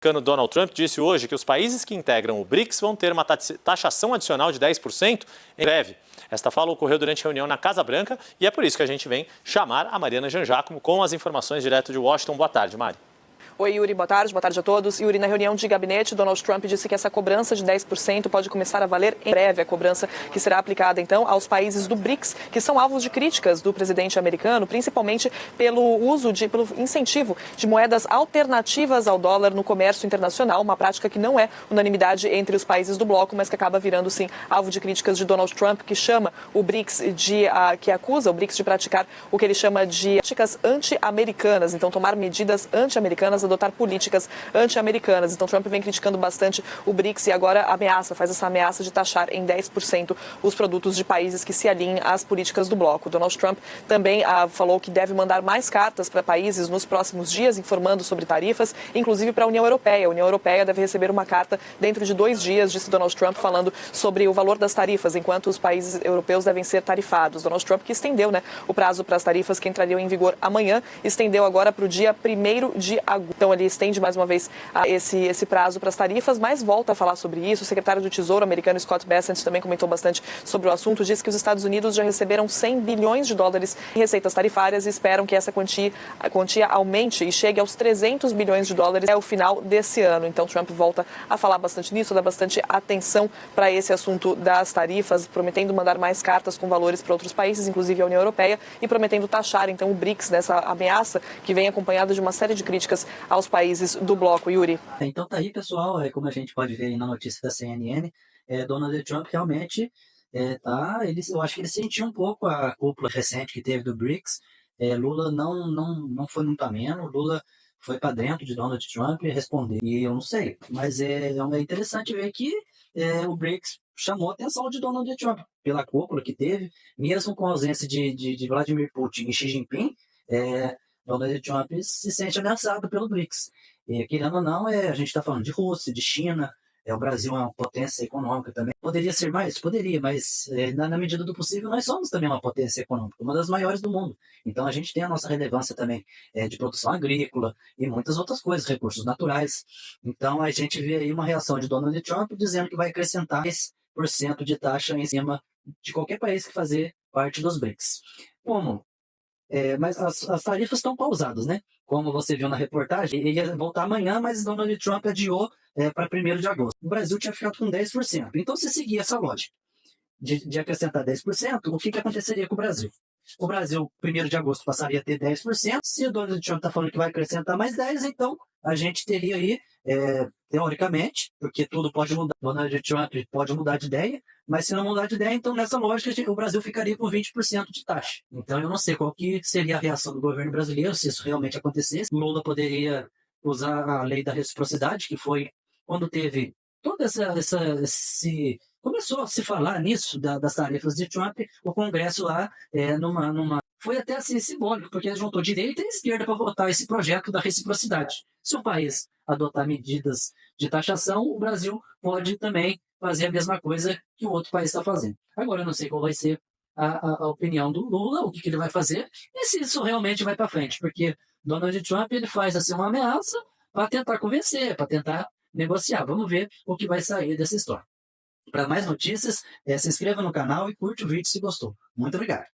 americano Donald Trump disse hoje que os países que integram o BRICS vão ter uma taxação adicional de 10% em breve. Esta fala ocorreu durante a reunião na Casa Branca e é por isso que a gente vem chamar a Mariana Jangiacomo com as informações direto de Washington. Boa tarde, Mari. Oi, Yuri, boa tarde a todos. Yuri, na reunião de gabinete, Donald Trump disse que essa cobrança de 10% pode começar a valer em breve. A cobrança que será aplicada, então, aos países do BRICS, que são alvos de críticas do presidente americano, principalmente pelo incentivo de moedas alternativas ao dólar no comércio internacional, uma prática que não é unanimidade entre os países do bloco, mas que acaba virando, sim, alvo de críticas de Donald Trump, que chama o BRICS que acusa o BRICS de praticar o que ele chama de práticas anti-americanas, então tomar medidas anti-americanas, adotar políticas anti-americanas. Então Trump vem criticando bastante o BRICS e agora faz essa ameaça de taxar em 10% os produtos de países que se alinhem às políticas do bloco. Donald Trump também falou que deve mandar mais cartas para países nos próximos dias, informando sobre tarifas, inclusive para a União Europeia. A União Europeia deve receber uma carta dentro de 2 dias, disse Donald Trump, falando sobre o valor das tarifas, enquanto os países europeus devem ser tarifados. Donald Trump que estendeu o prazo para as tarifas que entrariam em vigor amanhã, estendeu agora para o dia 1º de agosto. Então, ele estende mais uma vez esse prazo para as tarifas, mas volta a falar sobre isso. O secretário do Tesouro americano, Scott Bessent, também comentou bastante sobre o assunto. Disse que os Estados Unidos já receberam 100 bilhões de dólares em receitas tarifárias e esperam que essa quantia aumente e chegue aos 300 bilhões de dólares até o final desse ano. Então, Trump volta a falar bastante nisso, dá bastante atenção para esse assunto das tarifas, prometendo mandar mais cartas com valores para outros países, inclusive a União Europeia, e prometendo taxar, então, o BRICS nessa ameaça que vem acompanhada de uma série de críticas aos países do bloco. Yuri. Então tá aí, pessoal, como a gente pode ver aí na notícia da CNN, Donald Trump realmente eu acho que ele sentiu um pouco a cúpula recente que teve do BRICS. Lula não foi muito ameno, Lula foi para dentro de Donald Trump e respondeu. E eu não sei, mas é interessante ver que o BRICS chamou a atenção de Donald Trump pela cúpula que teve, mesmo com a ausência de Vladimir Putin e Xi Jinping. Donald Trump se sente ameaçado pelo BRICS. Querendo ou não, a gente está falando de Rússia, de China, o Brasil é uma potência econômica também. Poderia ser mais? Poderia, mas na medida do possível nós somos também uma potência econômica, uma das maiores do mundo. Então a gente tem a nossa relevância também de produção agrícola e muitas outras coisas, recursos naturais. Então a gente vê aí uma reação de Donald Trump dizendo que vai acrescentar 10% de taxa em cima de qualquer país que fazer parte dos BRICS. Como? Mas as tarifas estão pausadas, né? Como você viu na reportagem, ele ia voltar amanhã, mas Donald Trump adiou para 1º de agosto. O Brasil tinha ficado com 10%. Então, se seguir essa lógica de acrescentar 10%, o que aconteceria com o Brasil? O Brasil, 1º de agosto, passaria a ter 10%. Se o Donald Trump está falando que vai acrescentar mais 10%, então a gente teria aí, teoricamente, porque tudo pode mudar, Donald Trump pode mudar de ideia, mas se não mudar de ideia, então nessa lógica o Brasil ficaria com 20% de taxa. Então eu não sei qual que seria a reação do governo brasileiro se isso realmente acontecesse. Lula poderia usar a lei da reciprocidade, que foi quando teve toda começou a se falar nisso, das tarefas de Trump, o Congresso lá, foi até assim simbólico, porque ele juntou direita e esquerda para votar esse projeto da reciprocidade. Se o país adotar medidas de taxação, o Brasil pode também fazer a mesma coisa que o outro país está fazendo. Agora, eu não sei qual vai ser a opinião do Lula, o que ele vai fazer, e se isso realmente vai para frente, porque Donald Trump ele faz assim uma ameaça para tentar convencer, para tentar negociar. Vamos ver o que vai sair dessa história. Para mais notícias, se inscreva no canal e curte o vídeo se gostou. Muito obrigado.